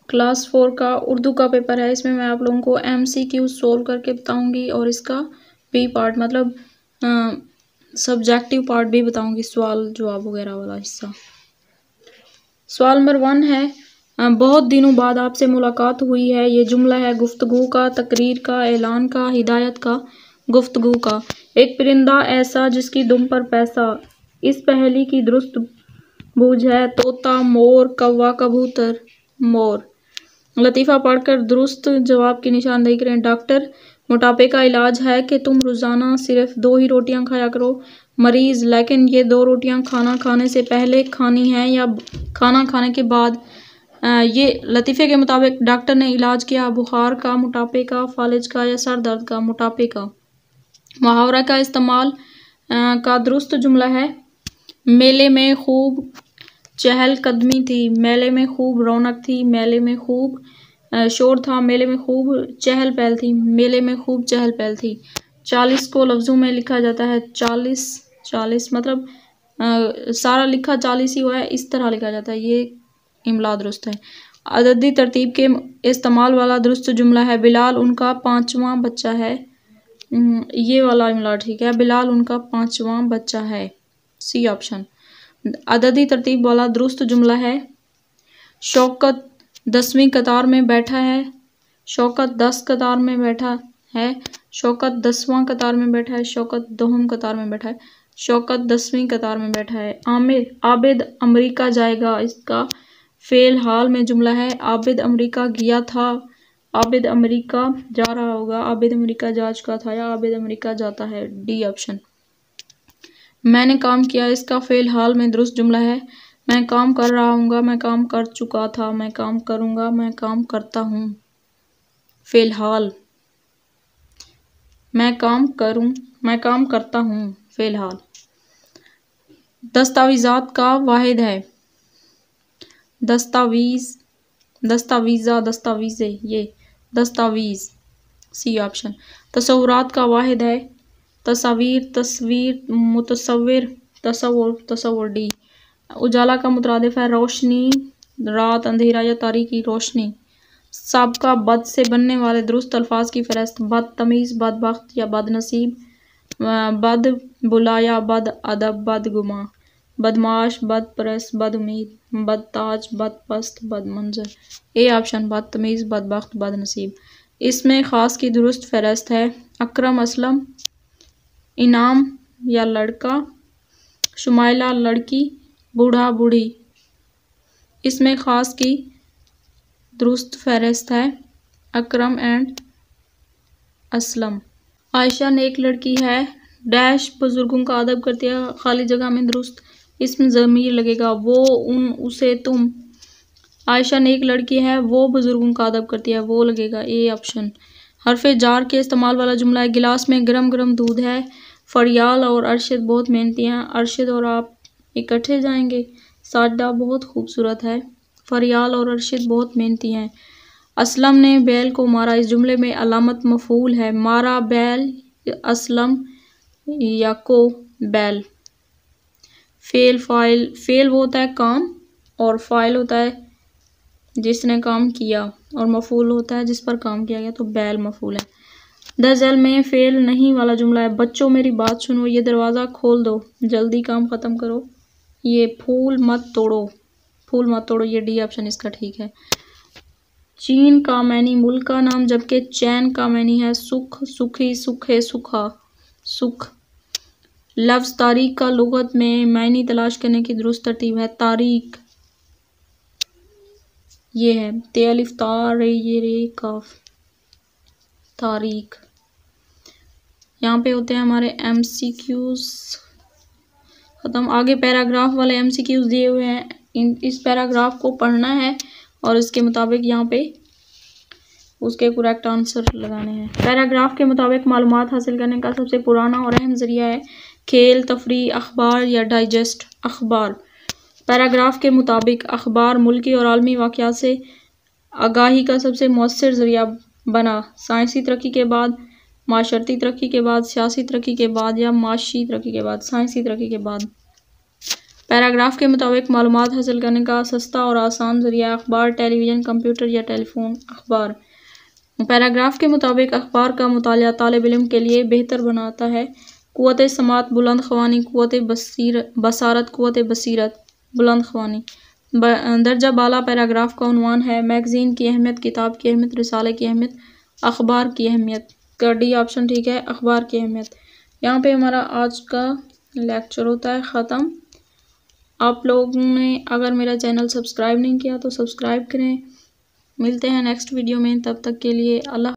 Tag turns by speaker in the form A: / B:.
A: Class 4 का उर्दू का paper है। इसमें मैं आप लोगों को MCQ सोल्व करके बताऊंगी और इसका बी पार्ट मतलब सब्जेक्टिव पार्ट भी बताऊंगी, सवाल जवाब वगैरह वाला हिस्सा। सवाल नंबर 1 है, बहुत दिनों बाद आपसे मुलाकात हुई है। ये जुमला है गुफ्तगू का, तकरीर का, ऐलान का, हिदायत का। गुफ्तगू का। एक परिंदा ऐसा जिसकी दुम पर पैसा। इस पहेली की दुरुस्त बूझ है तोता, मोर, कौवा, कबूतर। मोर। लतीफ़ा पढ़कर दुरुस्त जवाब की निशानदेही करें। डॉक्टर, मोटापे का इलाज है कि तुम रोज़ाना सिर्फ 2 ही रोटियां खाया करो। मरीज, लेकिन ये 2 रोटियां खाना खाने से पहले खानी हैं या खाना खाने के बाद। ये लतीफ़े के मुताबिक डॉक्टर ने इलाज किया बुखार का, मोटापे का, फालिज का या सर दर्द का। मोटापे का। मुहावरा का इस्तेमाल का दुरुस्त जुमला है, मेले में खूब चहल कदमी थी, मेले में खूब रौनक थी, मेले में खूब शोर था, मेले में खूब चहल पहल थी, मेले में खूब चहल पहल थी। 40 को लफ्ज़ों में लिखा जाता है 40 मतलब सारा लिखा 40 ही हुआ है, इस तरह लिखा जाता है। ये इमला दुरुस्त है। अददी तरतीब के इस्तेमाल वाला दुरुस्त जुमला है, बिलाल उनका 5वां बच्चा है। ये वाला इमला ठीक है, बिलाल उनका 5वां बच्चा है। C option. अददी तरतीब वाला दुरुस्त जुमला है, शौकत 10वीं कतार में बैठा है। शौकत 10 कतार में बैठा है। शौकत 10वां कतार में बैठा है। शौकत 2वीं कतार में बैठा है। शौकत 10वीं कतार में बैठा है। आबिद अमेरिका जाएगा, इसका फेल हाल में जुमला है, आबिद अमेरिका गया था। आबिद अमेरिका जा रहा होगा, आबिद अमेरिका जा चुका था या आबिद अमेरिका जाता है। D option. मैंने काम किया, इसका फेल हाल में दुरुस्त जुमला है, मैं काम कर रहा हूँगा, मैं काम कर चुका था, मैं काम करूँगा, मैं काम करता हूँ। फ़िलहाल। मैं काम करूँ, मैं काम करता हूँ। फ़िलहाल। दस्तावेज़ात का वाहिद है, दस्तावीज़, दस्तावीज़ा, दस्तावीज़े, ये दस्तावीज़। C option. तसव्वुरात का वाहिद है, तस्वीर, तस्वीर, मुतसव्विर, तसव्वुर, तसव्वुर। डी। उजाला का मुतरादिफ है, रोशनी, रात, अंधेरा या तारीकी। रोशनी। साबका बद से बनने वाले दुरुस्त अल्फाज की फहरिस्त, बदतमीज़, बदबख्त या बदनसीब, बद बुला या बद अदब, बदगुमा, बदमाश, बदपरस, बदउम्मीद, बदताज, बदपस्त, बदमंजर। ए ऑप्शन बदतमीज़, बदबख्त, बदनसीब। इसमें ख़ास की दुरुस्त फहरिस्त है, अकरम असलम, इनाम या लड़का, शुमाइला लड़की, बूढ़ा बूढ़ी। इसमें ख़ास की दुरुस्त फहरिस्त है, अकरम एंड असलम। आयशा नेक लड़की है, डैश बुजुर्गों का अदब करती है, खाली जगह में दुरुस्त इसमें ज़मीर लगेगा, वो, उन, उसे, तुम। आयशा नेक लड़की है, वो बुजुर्गों का अदब करती है, वो लगेगा। A option. हरफ जार के इस्तेमाल वाला जुमला है, गिलास में गरम गरम दूध है, फरियाल और अरशद बहुत मेहनती हैं, अरशद और आप इकट्ठे जाएंगे, साडा बहुत खूबसूरत है, फरियाल और अरशद बहुत मेहनती हैं। असलम ने बैल को मारा, इस जुमले में अलामत मफूल है, मारा बैल, असलम या को बैल। फेल फाइल, फेल वो होता है काम और फाइल होता है जिसने काम किया और मफूल होता है जिस पर काम किया गया, तो बैल मफूल है। दजल में फेल नहीं वाला जुमला है, बच्चों मेरी बात सुनो, ये दरवाज़ा खोल दो, जल्दी काम ख़त्म करो, ये फूल मत तोड़ो, फूल मत तोड़ो। ये डी ऑप्शन इसका ठीक है। चीन का मैनी मुल्क का नाम, जबकि चैन का मैनी है सुख, सुखी, सुखे, सुखा, सुख। लफ्ज़ तारीख का लुगत में मैनी तलाश करने की दुरुस्त तरतीब है, तारीख। ये है ते अलिफ ता रे ये रे काफ, तारीख। यहाँ पे होते हैं हमारे MCQs ख़त्म। आगे पैराग्राफ वाले MCQs दिए हुए हैं, इस पैराग्राफ को पढ़ना है और इसके मुताबिक यहाँ पे उसके करेक्ट आंसर लगाने हैं। पैराग्राफ के मुताबिक मालूमात हासिल करने का सबसे पुराना और अहम ज़रिया है खेल, तफरी, अखबार या डाइजेस्ट। अखबार। पैराग्राफ के मुताबिक अखबार मुल्की और आलमी वाक़यात से आगाही का सबसे मौसर ज़रिया बना, साइंसी तरक्की के बाद, माशरती तरक्की के बाद, सियासी तरक्की के बाद या माशी तरक्की के बाद। साइंसी तरक्की के बाद। पैराग्राफ के मुताबिक मालूमात हासिल करने का सस्ता और आसान ज़रिया अखबार, टेलीविज़न, कंप्यूटर या टेलीफोन। अखबार। पैराग्राफ के मुताबिक अखबार का मुतालिया तालिब इल्म के लिए बेहतर बनाता है। क़ुव्वत समात, बुलंद ख़वानी, क़ुव्वत बसारत, क़ुव्वत बसीरत, बुलंद ख़वानी। दर्जा बाला पैराग्राफ का उन्वान है मैगज़ीन की अहमियत, किताब की अहमियत, रिसाले की अहमियत, अखबार की अहमियत। का डी ऑप्शन ठीक है, अखबार की अहमियत। यहाँ पे हमारा आज का लेक्चर होता है ख़त्म। आप लोगों ने अगर मेरा चैनल सब्सक्राइब नहीं किया तो सब्सक्राइब करें। मिलते हैं नेक्स्ट वीडियो में, तब तक के लिए अल्लाह।